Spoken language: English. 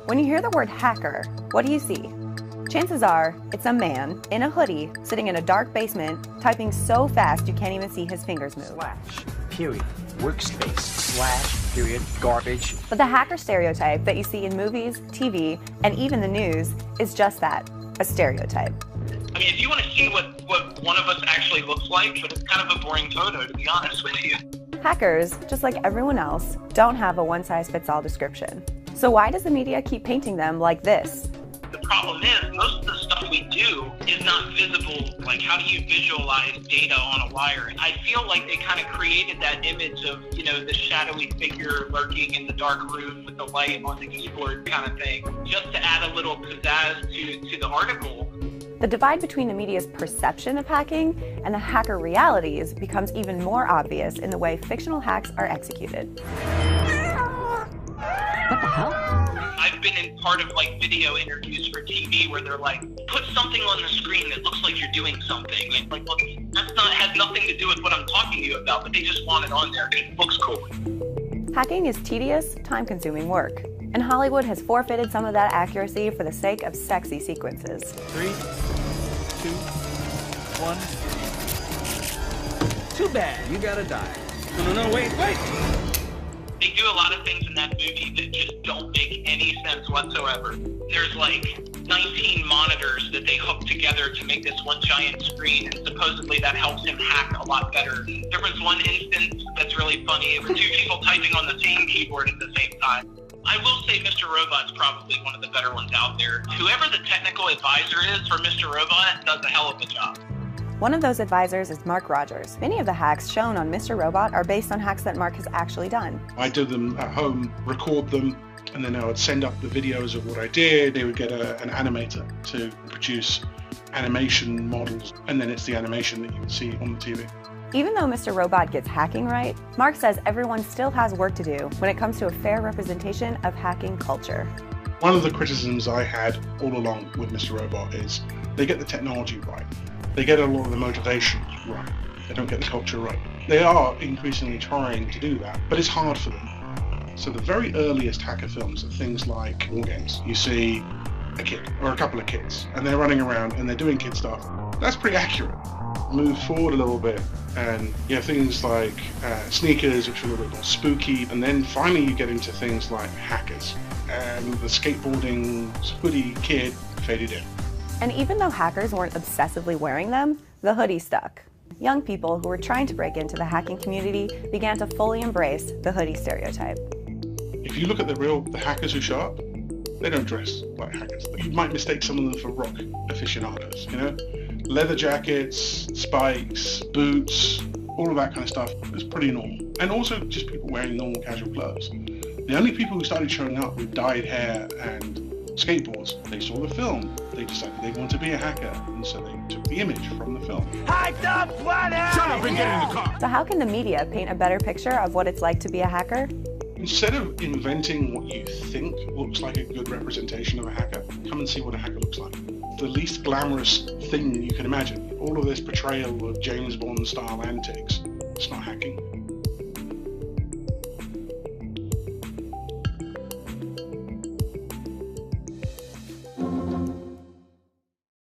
When you hear the word hacker, what do you see? Chances are it's a man in a hoodie sitting in a dark basement typing so fast you can't even see his fingers move. Slash, period, workspace, slash, period, garbage. But the hacker stereotype that you see in movies, TV, and even the news is just that, a stereotype. I mean, if you want to see what one of us actually looks like, but it's kind of a boring photo, to be honest with you. Hackers, just like everyone else, don't have a one-size-fits-all description. So why does the media keep painting them like this? The problem is, most of the stuff we do is not visible. Like, how do you visualize data on a wire? I feel like they kind of created that image of, you know, the shadowy figure lurking in the dark room with the light on the keyboard kind of thing, just to add a little pizzazz to the article. The divide between the media's perception of hacking and the hacker realities becomes even more obvious in the way fictional hacks are executed. What the hell? I've been in part of like video interviews for TV where they're like, put something on the screen that looks like you're doing something. And like, well, has nothing to do with what I'm talking to you about, but they just want it on there because it looks cool. Hacking is tedious, time-consuming work, and Hollywood has forfeited some of that accuracy for the sake of sexy sequences. 3, 2, 1. Too bad, you gotta die. No, wait. They do a lot of things in that movie that just don't make any sense whatsoever. There's like 19 monitors that they hook together to make this one giant screen, and supposedly that helps him hack a lot better. There was one instance that's really funny. It was two people typing on the same keyboard at the same time. I will say Mr. Robot's probably one of the better ones out there. Whoever the technical advisor is for Mr. Robot does a hell of a job. One of those advisors is Mark Rogers. Many of the hacks shown on Mr. Robot are based on hacks that Mark has actually done. I did them at home, record them, and then I would send up the videos of what I did. They would get an animator to produce animation models, and then it's the animation that you can see on the TV. Even though Mr. Robot gets hacking right, Mark says everyone still has work to do when it comes to a fair representation of hacking culture. One of the criticisms I had all along with Mr. Robot is they get the technology right. They get a lot of the motivation right. They don't get the culture right. They are increasingly trying to do that, but it's hard for them. So the very earliest hacker films are things like war games. You see a kid or a couple of kids and they're running around and they're doing kid stuff. That's pretty accurate. Move forward a little bit and you have things like sneakers, which are a little bit more spooky, and then finally you get into things like hackers and the skateboarding hoodie kid faded in. And even though hackers weren't obsessively wearing them, the hoodie stuck. Young people who were trying to break into the hacking community began to fully embrace the hoodie stereotype. If you look at the hackers who show up, they don't dress like hackers. You might mistake some of them for rock aficionados, you know? Leather jackets, spikes, boots, all of that kind of stuff is pretty normal. And also just people wearing normal casual clothes. The only people who started showing up with dyed hair and skateboards, they saw the film, they decided they wanted to be a hacker, and so they took the image from the film. Hide the planet! Shut up and get in the car! So how can the media paint a better picture of what it's like to be a hacker? Instead of inventing what you think looks like a good representation of a hacker, come and see what a hacker looks like. The least glamorous thing you can imagine. All of this portrayal of James Bond style antics, it's not hacking.